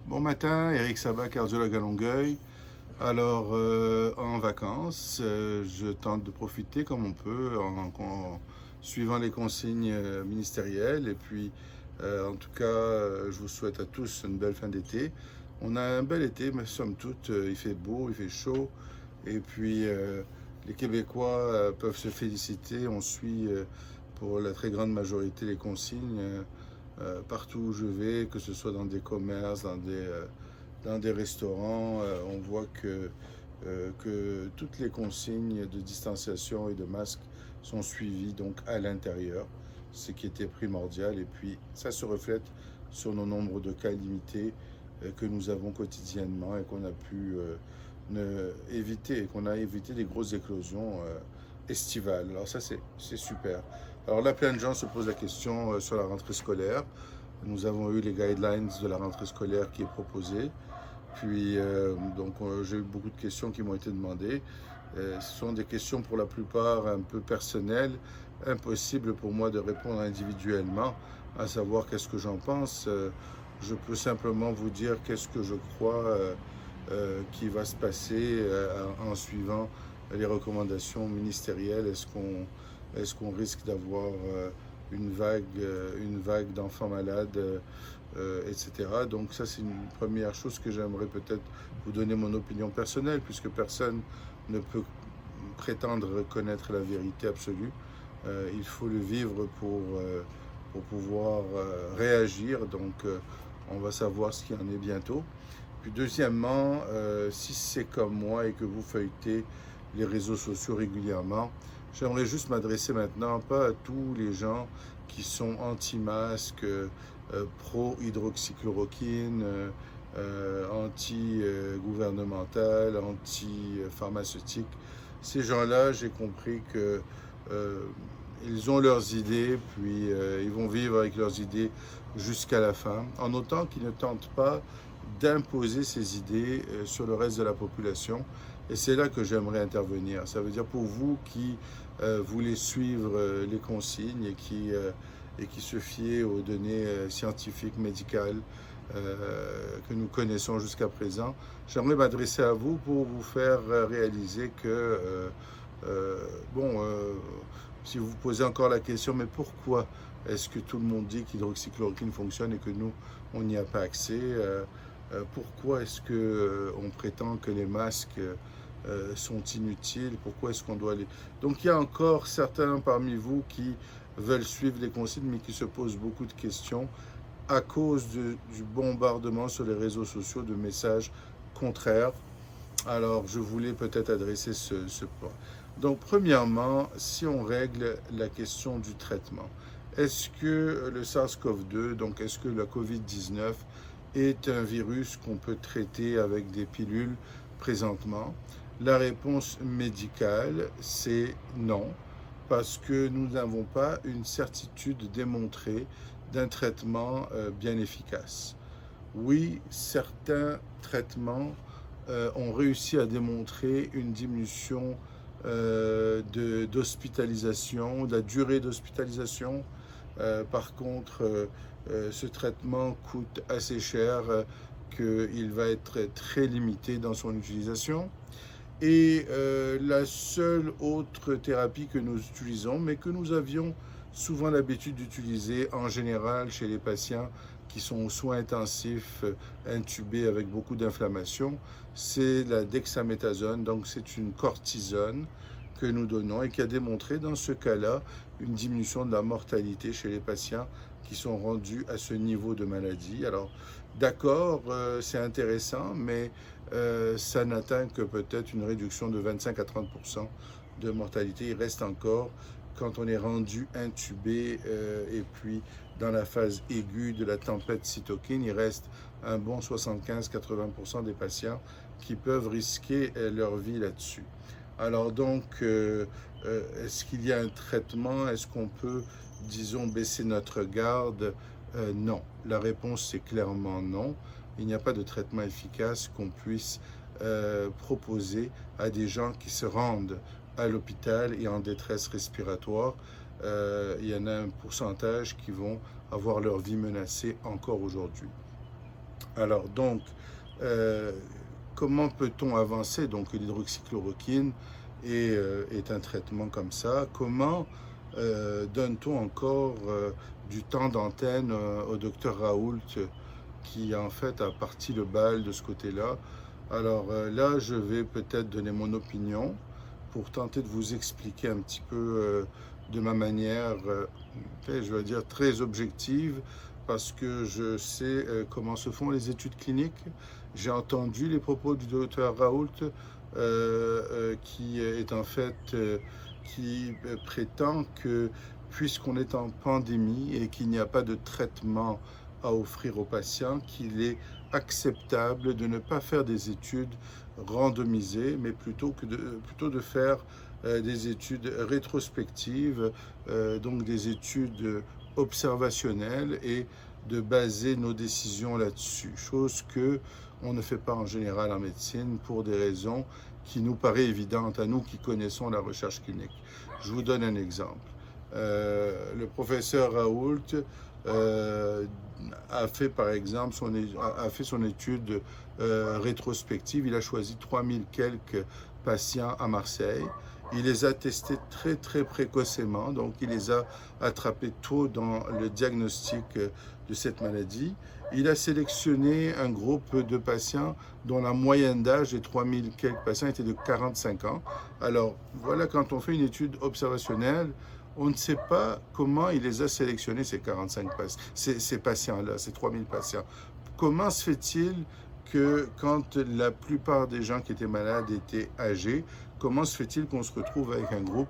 Bon matin, Eric Sabat, cardiologue à Longueuil. Alors, en vacances, je tente de profiter comme on peut en suivant les consignes ministérielles. Et puis, en tout cas, je vous souhaite à tous une belle fin d'été. On a un bel été, mais somme toute, il fait beau, il fait chaud. Et puis, les Québécois peuvent se féliciter. On suit pour la très grande majorité les consignes. Partout où je vais, que ce soit dans des commerces, dans des restaurants, on voit que toutes les consignes de distanciation et de masque sont suivies donc à l'intérieur, ce qui était primordial. Et puis ça se reflète sur nos nombres de cas limités que nous avons quotidiennement et qu'on a pu éviter, qu'on a évité des grosses éclosions estivales. Alors ça, c'est super. Alors là, plein de gens se posent la question sur la rentrée scolaire. Nous avons eu les guidelines de la rentrée scolaire qui est proposée. Puis, j'ai eu beaucoup de questions qui m'ont été demandées. Ce sont des questions pour la plupart un peu personnelles, impossible pour moi de répondre individuellement, à savoir qu'est-ce que j'en pense. Je peux simplement vous dire qu'est-ce que je crois qui va se passer en suivant les recommandations ministérielles. Est-ce qu'on risque d'avoir une vague d'enfants malades, etc. Donc ça, c'est une première chose que j'aimerais peut-être vous donner mon opinion personnelle, puisque personne ne peut prétendre connaître la vérité absolue. Il faut le vivre pour pouvoir réagir. Donc, on va savoir ce qu'il en est bientôt. Puis deuxièmement, si c'est comme moi et que vous feuilletez les réseaux sociaux régulièrement, j'aimerais juste m'adresser maintenant, pas à tous les gens qui sont anti-masques, pro-hydroxychloroquine, anti-gouvernemental, anti-pharmaceutique. Ces gens-là, j'ai compris que ils ont leurs idées, puis ils vont vivre avec leurs idées jusqu'à la fin, en autant qu'ils ne tentent pas d'imposer ces idées sur le reste de la population. Et c'est là que j'aimerais intervenir. Ça veut dire pour vous qui voulez suivre les consignes et qui se fiez aux données scientifiques, médicales que nous connaissons jusqu'à présent, j'aimerais m'adresser à vous pour vous faire réaliser que, bon, si vous vous posez encore la question, mais pourquoi est-ce que tout le monde dit qu'hydroxychloroquine fonctionne et que nous, on n'y a pas accès pourquoi est-ce qu'on prétend que les masques sont inutiles? Pourquoi est-ce qu'on doit les... Donc il y a encore certains parmi vous qui veulent suivre les consignes, mais qui se posent beaucoup de questions à cause du bombardement sur les réseaux sociaux de messages contraires. Alors je voulais peut-être adresser ce point. Donc premièrement, si on règle la question du traitement, est-ce que le SARS-CoV-2, donc est-ce que la COVID-19 est un virus qu'on peut traiter avec des pilules présentement? La réponse médicale, c'est non, parce que nous n'avons pas une certitude démontrée d'un traitement bien efficace. Oui, certains traitements ont réussi à démontrer une diminution d'hospitalisation, de la durée d'hospitalisation. Par contre, ce traitement coûte assez cher qu'il va être très limité dans son utilisation. Et la seule autre thérapie que nous utilisons, mais que nous avions souvent l'habitude d'utiliser en général chez les patients qui sont aux soins intensifs, intubés avec beaucoup d'inflammation, c'est la dexaméthasone. Donc c'est une cortisone que nous donnons et qui a démontré dans ce cas-là une diminution de la mortalité chez les patients qui sont rendus à ce niveau de maladie. Alors d'accord, c'est intéressant, mais ça n'atteint que peut-être une réduction de 25 à 30% de mortalité. Il reste encore, quand on est rendu intubé et puis dans la phase aiguë de la tempête cytokine, il reste un bon 75-80% des patients qui peuvent risquer leur vie là-dessus. Alors donc, est-ce qu'il y a un traitement? Est-ce qu'on peut, disons, baisser notre garde? Non. La réponse, c'est clairement non. Il n'y a pas de traitement efficace qu'on puisse proposer à des gens qui se rendent à l'hôpital et en détresse respiratoire. Il y en a un pourcentage qui vont avoir leur vie menacée encore aujourd'hui. Alors donc, euh, comment peut-on avancer? Donc l'hydroxychloroquine est un traitement comme ça. Comment donne-t-on encore du temps d'antenne au docteur Raoult qui en fait a parti le bal de ce côté-là? Alors là, je vais peut-être donner mon opinion pour tenter de vous expliquer un petit peu de ma manière, je vais dire très objective, parce que je sais comment se font les études cliniques. J'ai entendu les propos du docteur Raoult, qui est en fait, qui prétend que puisqu'on est en pandémie et qu'il n'y a pas de traitement à offrir aux patients, qu'il est acceptable de ne pas faire des études randomisées, mais plutôt de faire des études rétrospectives, donc des études observationnelles et de baser nos décisions là-dessus, chose que on ne fait pas en général en médecine pour des raisons qui nous paraissent évidentes à nous qui connaissons la recherche clinique. Je vous donne un exemple. Le professeur Raoult euh, a fait par exemple a fait son étude rétrospective. Il a choisi 3000 quelques patients à Marseille. Il les a testés très très précocement, donc il les a attrapés tôt dans le diagnostic de cette maladie. Il a sélectionné un groupe de patients dont la moyenne d'âge des 3000 quelques patients était de 45 ans. Alors voilà, quand on fait une étude observationnelle, on ne sait pas comment il les a sélectionnés, ces 45 ces patients-là, ces 3000 patients. Comment se fait-il que quand la plupart des gens qui étaient malades étaient âgés, comment se fait-il qu'on se retrouve avec un groupe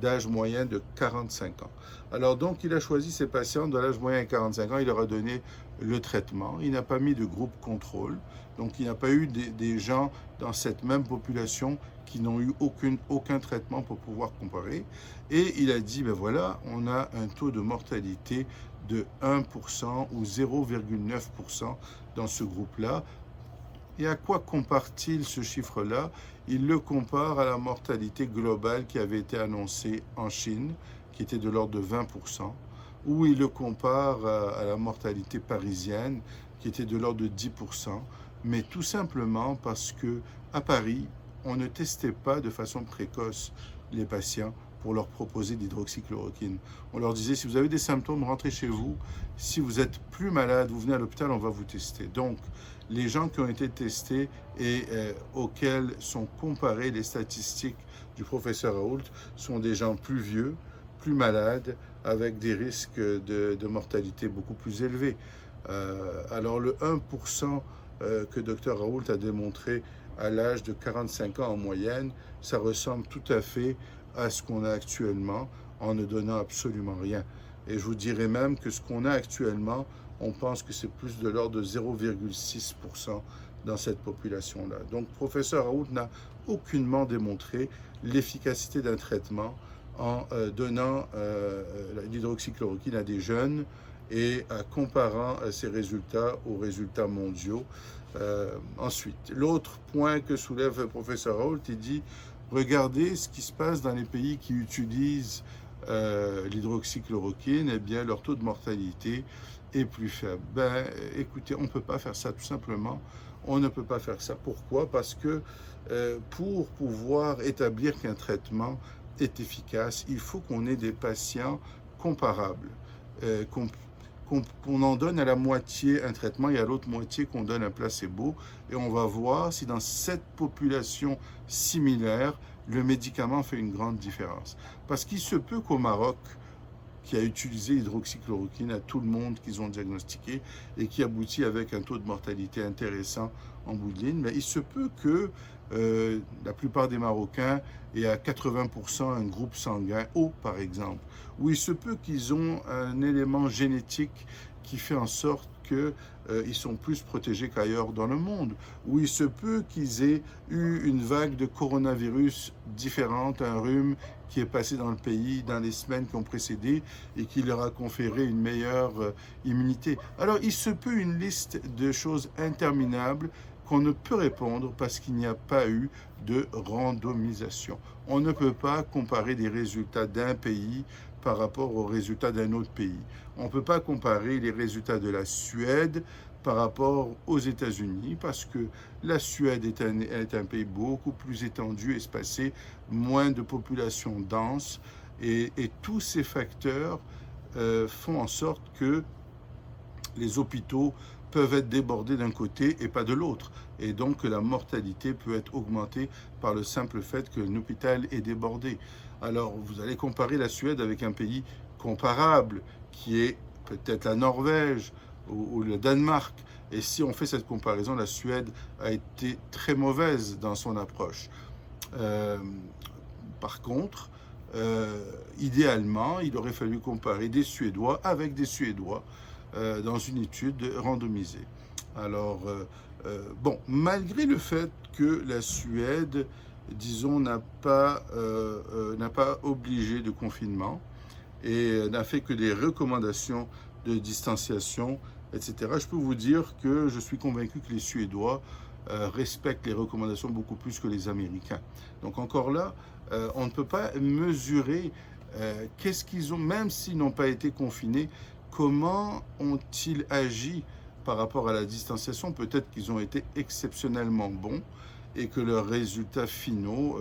d'âge moyen de 45 ans? Alors donc, il a choisi ces patients de l'âge moyen de 45 ans, il leur a donné le traitement, il n'a pas mis de groupe contrôle, donc il n'y a pas eu des gens dans cette même population qui n'ont eu aucun traitement pour pouvoir comparer. Et il a dit, ben voilà, on a un taux de mortalité de 1% ou 0,9% dans ce groupe-là. Et à quoi compare-t-il ce chiffre-là? Il le compare à la mortalité globale qui avait été annoncée en Chine, qui était de l'ordre de 20%, ou il le compare à la mortalité parisienne, qui était de l'ordre de 10%, mais tout simplement parce que à Paris, on ne testait pas de façon précoce les patients pour leur proposer de l'hydroxychloroquine. On leur disait, si vous avez des symptômes, rentrez chez vous. Si vous êtes plus malade, vous venez à l'hôpital, on va vous tester. Donc, les gens qui ont été testés et auxquels sont comparées les statistiques du professeur Raoult sont des gens plus vieux, plus malades, avec des risques de mortalité beaucoup plus élevés. Alors le 1% que Dr Raoult a démontré à l'âge de 45 ans en moyenne, ça ressemble tout à fait à ce qu'on a actuellement en ne donnant absolument rien. Et je vous dirais même que ce qu'on a actuellement, on pense que c'est plus de l'ordre de 0,6% dans cette population-là. Donc, professeur Raoult n'a aucunement démontré l'efficacité d'un traitement en donnant l'hydroxychloroquine à des jeunes et en comparant ces résultats aux résultats mondiaux. Ensuite, l'autre point que soulève le professeur Raoult, il dit, regardez ce qui se passe dans les pays qui utilisent l'hydroxychloroquine, eh bien leur taux de mortalité est plus faible. Ben, écoutez, on ne peut pas faire ça tout simplement. On ne peut pas faire ça. Pourquoi? Parce que pour pouvoir établir qu'un traitement est efficace, il faut qu'on ait des patients comparables, qu'on en donne à la moitié un traitement et à l'autre moitié qu'on donne un placebo. Et on va voir si dans cette population similaire, le médicament fait une grande différence. Parce qu'il se peut qu'au Maroc, qui a utilisé l'hydroxychloroquine à tout le monde qu'ils ont diagnostiqué et qui aboutit avec un taux de mortalité intéressant en bout de ligne, mais il se peut que la plupart des Marocains aient à 80% un groupe sanguin O, par exemple, ou il se peut qu'ils ont un élément génétique qui fait en sorte qu'ils sont plus protégés qu'ailleurs dans le monde, où il se peut qu'ils aient eu une vague de coronavirus différente, un rhume qui est passé dans le pays dans les semaines qui ont précédé et qui leur a conféré une meilleure immunité. Alors il se peut une liste de choses interminables qu'on ne peut répondre parce qu'il n'y a pas eu de randomisation. On ne peut pas comparer des résultats d'un pays par rapport aux résultats d'un autre pays. On ne peut pas comparer les résultats de la Suède par rapport aux États-Unis, parce que la Suède est un pays beaucoup plus étendu, espacé, moins de population dense, et tous ces facteurs font en sorte que les hôpitaux peuvent être débordés d'un côté et pas de l'autre. Et donc la mortalité peut être augmentée par le simple fait qu'un hôpital est débordé. Alors vous allez comparer la Suède avec un pays comparable, qui est peut-être la Norvège ou le Danemark. Et si on fait cette comparaison, la Suède a été très mauvaise dans son approche. Par contre, idéalement, il aurait fallu comparer des Suédois avec des Suédois dans une étude randomisée. Alors, bon, malgré le fait que la Suède, disons, n'a pas obligé de confinement et n'a fait que des recommandations de distanciation, etc., je peux vous dire que je suis convaincu que les Suédois respectent les recommandations beaucoup plus que les Américains. Donc encore là, on ne peut pas mesurer qu'est-ce qu'ils ont, même s'ils n'ont pas été confinés, comment ont-ils agi par rapport à la distanciation. Peut-être qu'ils ont été exceptionnellement bons et que leurs résultats finaux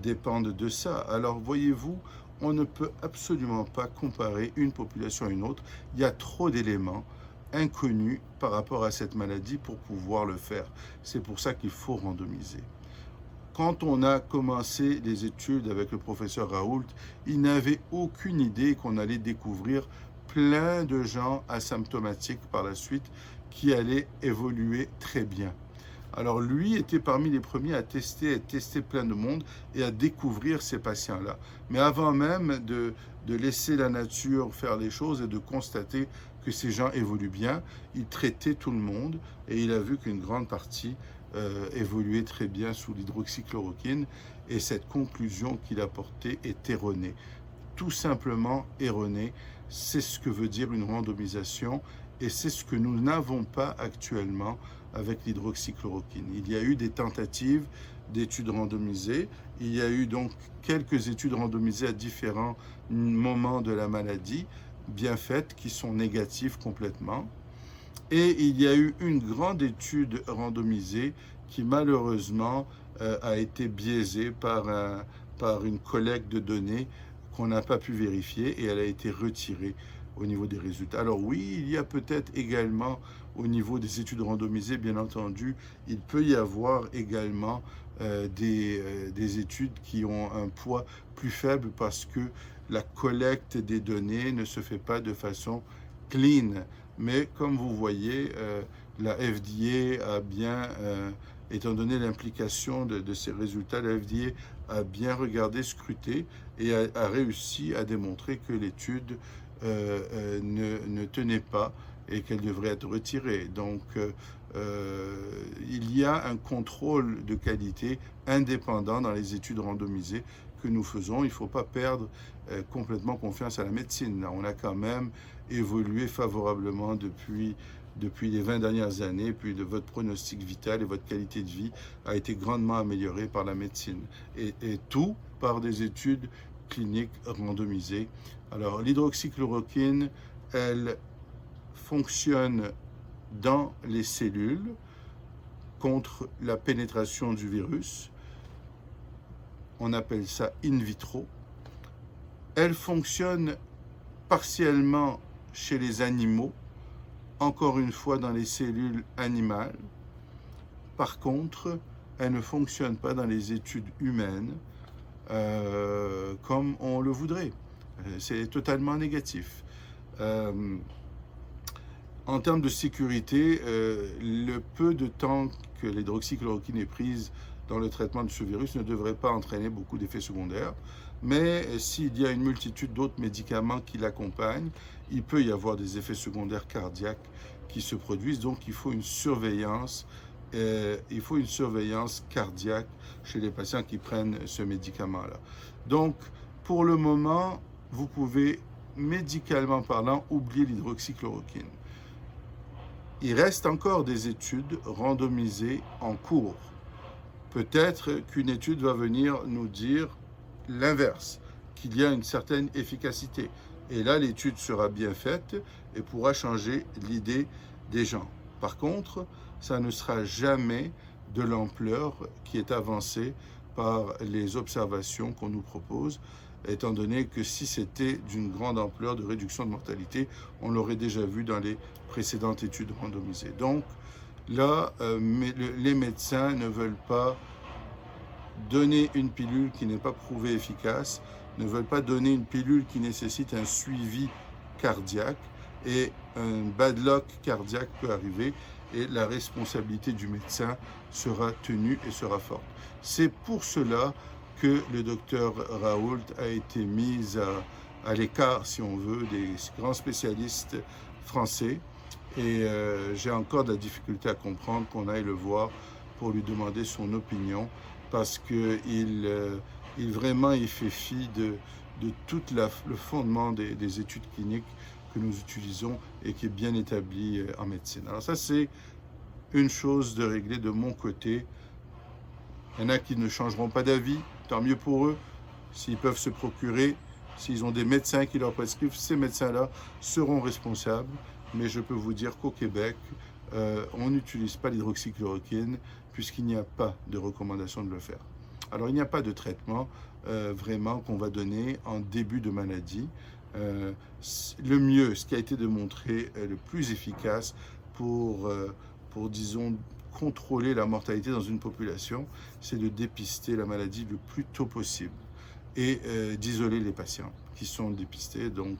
dépendent de ça. Alors voyez-vous, on ne peut absolument pas comparer une population à une autre. Il y a trop d'éléments inconnus par rapport à cette maladie pour pouvoir le faire. C'est pour ça qu'il faut randomiser. Quand on a commencé les études avec le professeur Raoult, il n'avait aucune idée qu'on allait découvrir plein de gens asymptomatiques par la suite qui allaient évoluer très bien. Alors lui était parmi les premiers à tester plein de monde et à découvrir ces patients-là. Mais avant même de laisser la nature faire les choses et de constater que ces gens évoluent bien, il traitait tout le monde et il a vu qu'une grande partie évoluait très bien sous l'hydroxychloroquine, et cette conclusion qu'il a portée est erronée. Tout simplement erronée. C'est ce que veut dire une randomisation et c'est ce que nous n'avons pas actuellement avec l'hydroxychloroquine. Il y a eu des tentatives d'études randomisées, il y a eu donc quelques études randomisées à différents moments de la maladie, bien faites, qui sont négatives complètement. Et il y a eu une grande étude randomisée qui malheureusement a été biaisée par une collecte de données qu'on n'a pas pu vérifier et elle a été retirée au niveau des résultats. Alors oui, il y a peut-être également au niveau des études randomisées, bien entendu, il peut y avoir également des études qui ont un poids plus faible parce que la collecte des données ne se fait pas de façon clean. Mais comme vous voyez, la FDA a bien, étant donné l'implication de ces résultats, la FDA a bien regardé, scruté et a réussi à démontrer que l'étude ne tenait pas et qu'elle devrait être retirée. Donc, il y a un contrôle de qualité indépendant dans les études randomisées que nous faisons. Il ne faut pas perdre complètement confiance à la médecine. Là, on a quand même évolué favorablement depuis les 20 dernières années, puis votre pronostic vital et votre qualité de vie a été grandement améliorée par la médecine. Et tout par des études cliniques randomisées. Alors, l'hydroxychloroquine, elle fonctionne dans les cellules contre la pénétration du virus. On appelle ça in vitro. Elle fonctionne partiellement chez les animaux, encore une fois dans les cellules animales. Par contre, elle ne fonctionne pas dans les études humaines comme on le voudrait. C'est totalement négatif. En termes de sécurité, le peu de temps que l'hydroxychloroquine est prise dans le traitement de ce virus ne devrait pas entraîner beaucoup d'effets secondaires. Mais s'il y a une multitude d'autres médicaments qui l'accompagnent, il peut y avoir des effets secondaires cardiaques qui se produisent. Donc il faut une surveillance cardiaque chez les patients qui prennent ce médicament-là. Donc pour le moment, vous pouvez médicalement parlant oublier l'hydroxychloroquine. Il reste encore des études randomisées en cours. Peut-être qu'une étude va venir nous dire l'inverse, qu'il y a une certaine efficacité. Et là, l'étude sera bien faite et pourra changer l'idée des gens. Par contre, ça ne sera jamais de l'ampleur qui est avancée par les observations qu'on nous propose, étant donné que si c'était d'une grande ampleur de réduction de mortalité, on l'aurait déjà vu dans les précédentes études randomisées. Donc là, les médecins ne veulent pas donner une pilule qui n'est pas prouvée efficace, ne veulent pas donner une pilule qui nécessite un suivi cardiaque, et un bad luck cardiaque peut arriver et la responsabilité du médecin sera tenue et sera forte. C'est pour cela que le docteur Raoult a été mis à l'écart, si on veut, des grands spécialistes français, et j'ai encore de la difficulté à comprendre qu'on aille le voir pour lui demander son opinion, parce qu'il vraiment il fait fi de tout le fondement des études cliniques que nous utilisons et qui est bien établi en médecine. Alors ça, c'est une chose de régler de mon côté. Il y en a qui ne changeront pas d'avis, tant mieux pour eux. S'ils peuvent se procurer, s'ils ont des médecins qui leur prescrivent, ces médecins-là seront responsables. Mais je peux vous dire qu'au Québec, on n'utilise pas l'hydroxychloroquine puisqu'il n'y a pas de recommandation de le faire. Alors, il n'y a pas de traitement vraiment qu'on va donner en début de maladie. Le mieux, ce qui a été démontré, le plus efficace pour disons, contrôler la mortalité dans une population, c'est de dépister la maladie le plus tôt possible et d'isoler les patients qui sont dépistés. Donc,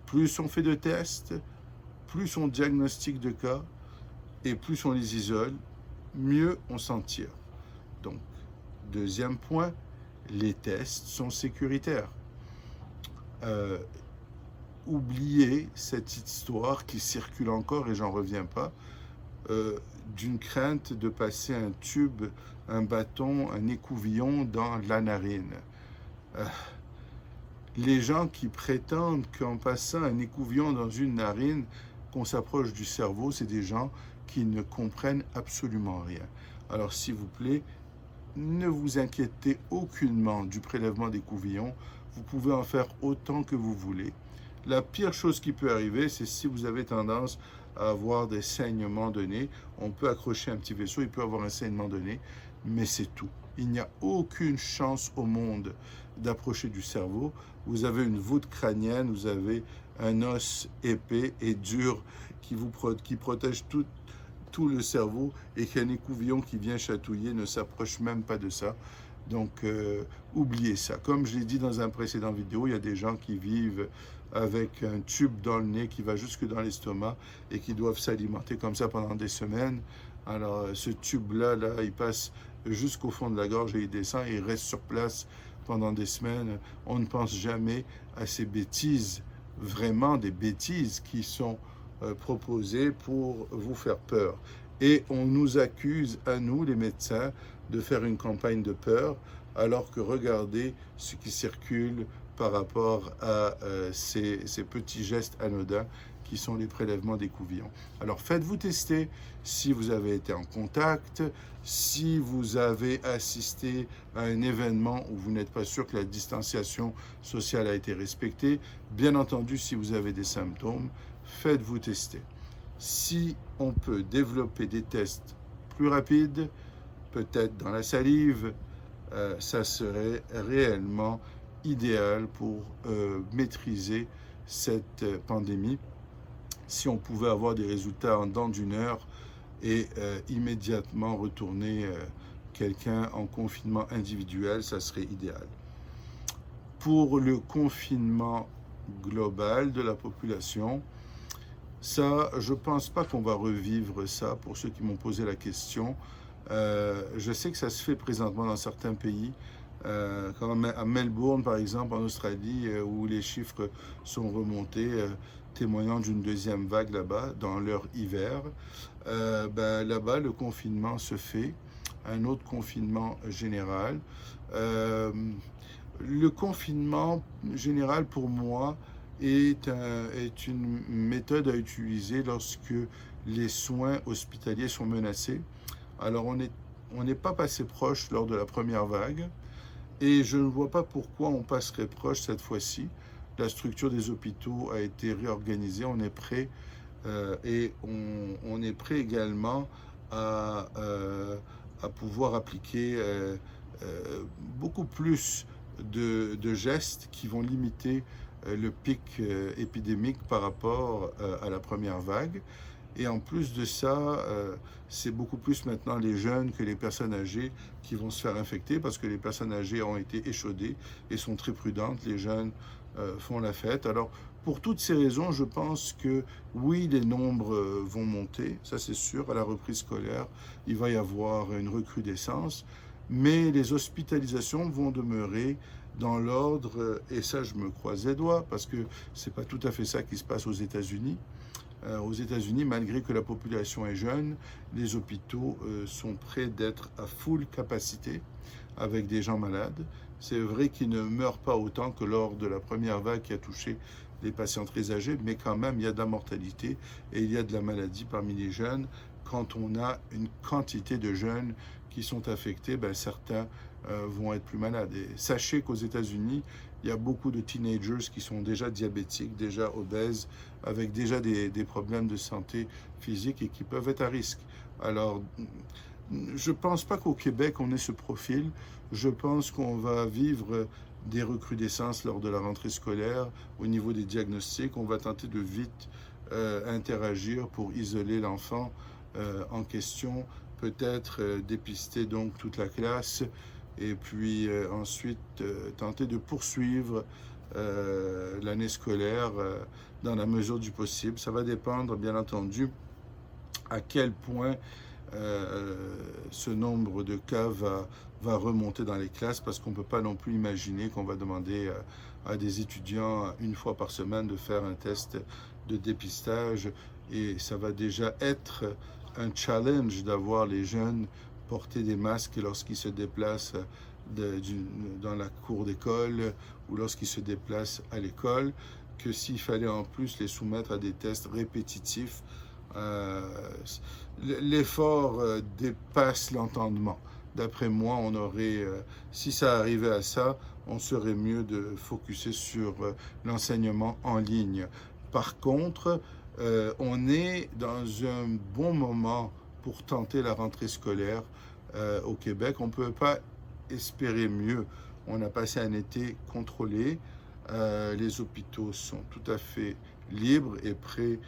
plus on fait de tests, plus on diagnostique de cas et plus on les isole, mieux on s'en tire. Donc, deuxième point, les tests sont sécuritaires. Oubliez cette histoire qui circule encore, et j'en reviens pas, d'une crainte de passer un tube, un bâton, un écouvillon dans la narine. Les gens qui prétendent qu'en passant un écouvillon dans une narine, qu'on s'approche du cerveau, c'est des gens qui ne comprennent absolument rien. Alors, s'il vous plaît, ne vous inquiétez aucunement du prélèvement d'écouvillon. Vous pouvez en faire autant que vous voulez. La pire chose qui peut arriver, c'est si vous avez tendance à avoir des saignements de nez. On peut accrocher un petit vaisseau, il peut avoir un saignement de nez, mais c'est tout. Il n'y a aucune chance au monde d'approcher du cerveau. Vous avez une voûte crânienne, vous avez un os épais et dur qui protège tout le cerveau, et qu'un écouvillon qui vient chatouiller ne s'approche même pas de ça. Donc, oubliez ça. Comme je l'ai dit dans un précédent vidéo, il y a des gens qui vivent avec un tube dans le nez qui va jusque dans l'estomac et qui doivent s'alimenter comme ça pendant des semaines. Alors, ce tube-là, il passe jusqu'au fond de la gorge et il descend et il reste sur place pendant des semaines. On ne pense jamais à ces bêtises, vraiment des bêtises qui sont proposées pour vous faire peur. Et on nous accuse, à nous, les médecins, de faire une campagne de peur, alors que regardez ce qui circule par rapport à ces petits gestes anodins qui sont les prélèvements d'écouvillons. Alors faites-vous tester si vous avez été en contact, si vous avez assisté à un événement où vous n'êtes pas sûr que la distanciation sociale a été respectée. Bien entendu, si vous avez des symptômes, faites-vous tester. Si on peut développer des tests plus rapides, peut-être dans la salive, ça serait réellement idéal pour maîtriser cette pandémie. Si on pouvait avoir des résultats en dedans d'une heure et immédiatement retourner quelqu'un en confinement individuel, ça serait idéal. Pour le confinement global de la population, ça, je ne pense pas qu'on va revivre ça, pour ceux qui m'ont posé la question. Je sais que ça se fait présentement dans certains pays, comme à Melbourne par exemple, en Australie, où les chiffres sont remontés, témoignant d'une deuxième vague là-bas, dans leur hiver. Là-bas, le confinement se fait, un autre confinement général. Le confinement général, pour moi, est une méthode à utiliser lorsque les soins hospitaliers sont menacés. Alors, on n'est pas passé proche lors de la première vague, et je ne vois pas pourquoi on passerait proche cette fois-ci. La structure des hôpitaux a été réorganisée, on est prêt et on est prêt également à, à pouvoir appliquer beaucoup plus de gestes qui vont limiter le pic épidémique par rapport à la première vague. Et en plus de ça, c'est beaucoup plus maintenant les jeunes que les personnes âgées qui vont se faire infecter parce que les personnes âgées ont été échaudées et sont très prudentes. Les jeunes font la fête. Alors, pour toutes ces raisons, je pense que oui, les nombres vont monter, ça c'est sûr. À la reprise scolaire, il va y avoir une recrudescence, mais les hospitalisations vont demeurer dans l'ordre, et ça je me croise les doigts parce que c'est pas tout à fait ça qui se passe aux États-Unis. Aux États-Unis, malgré que la population est jeune, les hôpitaux sont prêts d'être à full capacité avec des gens malades. C'est vrai qu'ils ne meurent pas autant que lors de la première vague qui a touché les patients très âgés, mais quand même, il y a de la mortalité et il y a de la maladie parmi les jeunes. Quand on a une quantité de jeunes qui sont affectés, ben, certains vont être plus malades. Et sachez qu'aux États-Unis, il y a beaucoup de teenagers qui sont déjà diabétiques, déjà obèses, avec déjà des problèmes de santé physique et qui peuvent être à risque. Alors, je ne pense pas qu'au Québec, on ait ce profil. Je pense qu'on va vivre des recrudescences lors de la rentrée scolaire au niveau des diagnostics. On va tenter de vite interagir pour isoler l'enfant en question, peut-être dépister donc toute la classe et puis ensuite tenter de poursuivre l'année scolaire dans la mesure du possible. Ça va dépendre, bien entendu, à quel point ce nombre de cas va remonter dans les classes, parce qu'on ne peut pas non plus imaginer qu'on va demander à des étudiants une fois par semaine de faire un test de dépistage, et ça va déjà être un challenge d'avoir les jeunes porter des masques lorsqu'ils se déplacent dans la cour d'école ou lorsqu'ils se déplacent à l'école, que s'il fallait en plus les soumettre à des tests répétitifs. L'effort dépasse l'entendement. D'après moi, on aurait, si ça arrivait à ça, on serait mieux de focuser sur l'enseignement en ligne. Par contre, on est dans un bon moment pour tenter la rentrée scolaire au Québec. On ne peut pas espérer mieux. On a passé un été contrôlé. Les hôpitaux sont tout à fait libres et prêts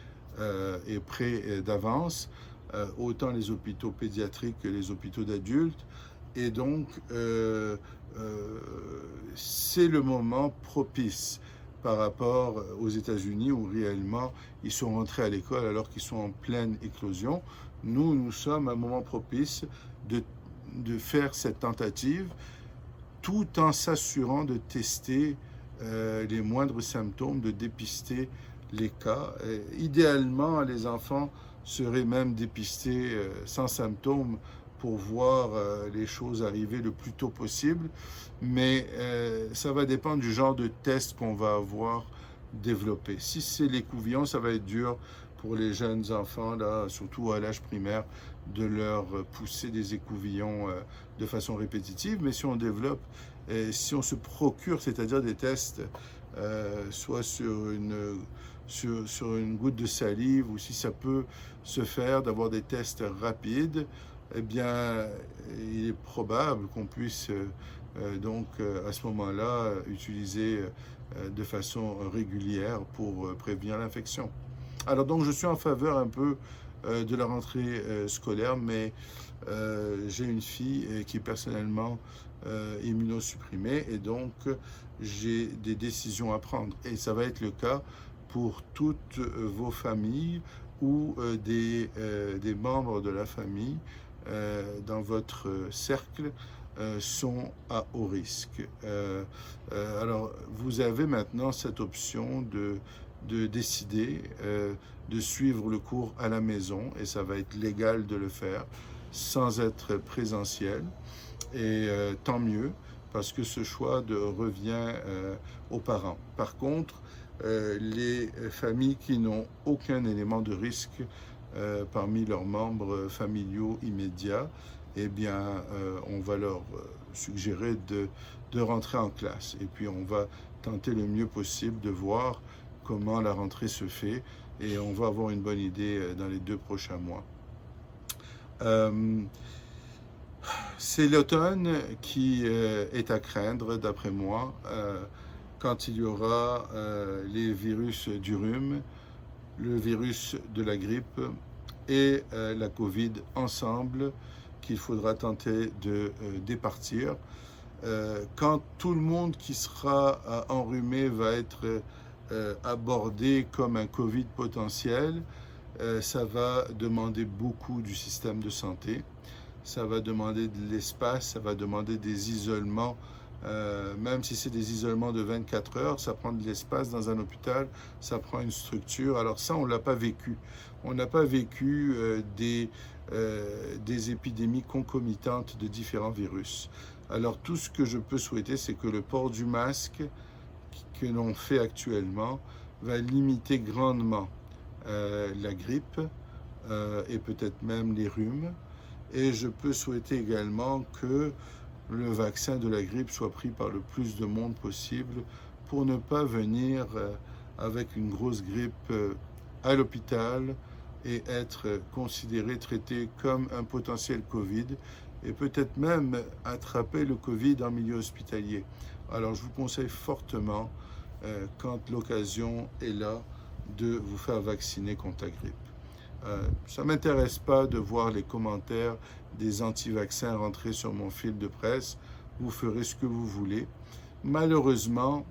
d'avance, autant les hôpitaux pédiatriques que les hôpitaux d'adultes. Et donc, c'est le moment propice par rapport aux États-Unis où réellement ils sont rentrés à l'école alors qu'ils sont en pleine éclosion. Nous sommes à un moment propice de faire cette tentative tout en s'assurant de tester les moindres symptômes, de dépister les cas. Idéalement, les enfants seraient même dépistés sans symptômes pour voir les choses arriver le plus tôt possible, mais ça va dépendre du genre de test qu'on va avoir développé. Si c'est l'écouvillon, ça va être dur pour les jeunes enfants, là, surtout à l'âge primaire, de leur pousser des écouvillons de façon répétitive, mais si on développe, si on se procure, c'est-à-dire des tests, soit sur une goutte de salive, ou si ça peut se faire d'avoir des tests rapides, eh bien, il est probable qu'on puisse donc à ce moment-là utiliser de façon régulière pour prévenir l'infection. Alors donc je suis en faveur un peu de la rentrée scolaire, mais j'ai une fille qui est personnellement immunosupprimée et donc j'ai des décisions à prendre. Et ça va être le cas pour toutes vos familles ou des membres de la famille dans votre cercle sont à haut risque. Alors, vous avez maintenant cette option de décider de suivre le cours à la maison, et ça va être légal de le faire sans être présentiel, et tant mieux, parce que ce choix revient aux parents. Par contre, les familles qui n'ont aucun élément de risque parmi leurs membres familiaux immédiats, eh bien, on va leur suggérer de rentrer en classe. Et puis, on va tenter le mieux possible de voir comment la rentrée se fait et on va avoir une bonne idée dans les 2 prochains mois. Euh, c'est l'automne qui est à craindre, d'après moi, quand il y aura les virus du rhume, le virus de la grippe et la Covid ensemble, qu'il faudra tenter de départir. Quand tout le monde qui sera enrhumé va être abordé comme un Covid potentiel, ça va demander beaucoup du système de santé. Ça va demander de l'espace, ça va demander des isolements. Même si c'est des isolements de 24 heures, ça prend de l'espace dans un hôpital, ça prend une structure. Alors ça, on ne l'a pas vécu. On n'a pas vécu des épidémies concomitantes de différents virus. Alors tout ce que je peux souhaiter, c'est que le port du masque que l'on fait actuellement va limiter grandement la grippe et peut-être même les rhumes. Et je peux souhaiter également que le vaccin de la grippe soit pris par le plus de monde possible pour ne pas venir avec une grosse grippe à l'hôpital et être considéré, traité comme un potentiel Covid et peut-être même attraper le Covid en milieu hospitalier. Alors je vous conseille fortement, quand l'occasion est là, de vous faire vacciner contre la grippe. Ça ne m'intéresse pas de voir les commentaires des anti-vaccins rentrer sur mon fil de presse. Vous ferez ce que vous voulez. Malheureusement,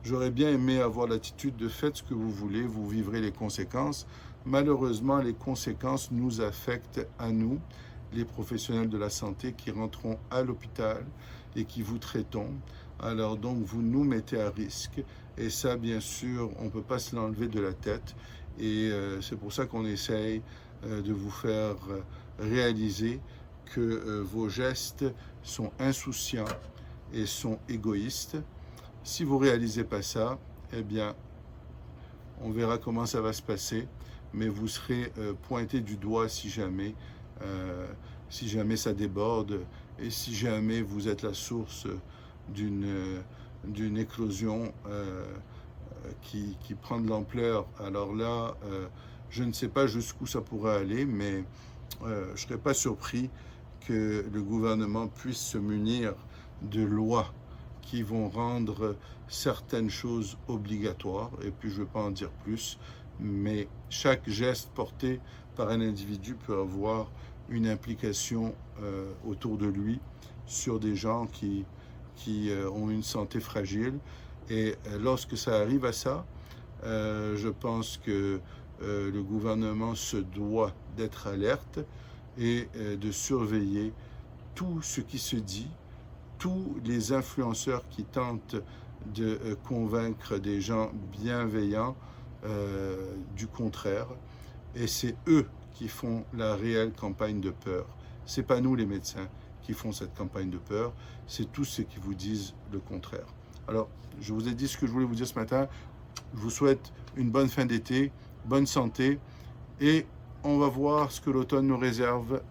j'aurais bien aimé avoir l'attitude de faites ce que vous voulez, vous vivrez les conséquences. Malheureusement, les conséquences nous affectent à nous, les professionnels de la santé qui rentrons à l'hôpital et qui vous traitons. Alors donc, vous nous mettez à risque. Et ça, bien sûr, on ne peut pas se l'enlever de la tête. Et c'est pour ça qu'on essaye de vous faire réaliser que vos gestes sont insouciants et sont égoïstes. Si vous ne réalisez pas ça, eh bien, on verra comment ça va se passer, mais vous serez pointé du doigt si jamais ça déborde et si jamais vous êtes la source d'une éclosion qui prend de l'ampleur. Alors là, je ne sais pas jusqu'où ça pourrait aller, mais je ne serais pas surpris que le gouvernement puisse se munir de lois qui vont rendre certaines choses obligatoires. Et puis, je ne veux pas en dire plus, mais chaque geste porté par un individu peut avoir une implication autour de lui sur des gens qui ont une santé fragile. Et lorsque ça arrive à ça, je pense que le gouvernement se doit d'être alerte et de surveiller tout ce qui se dit, tous les influenceurs qui tentent de convaincre des gens bienveillants du contraire. Et c'est eux qui font la réelle campagne de peur. Ce n'est pas nous les médecins qui font cette campagne de peur, c'est tous ceux qui vous disent le contraire. Alors, je vous ai dit ce que je voulais vous dire ce matin. Je vous souhaite une bonne fin d'été, bonne santé, et on va voir ce que l'automne nous réserve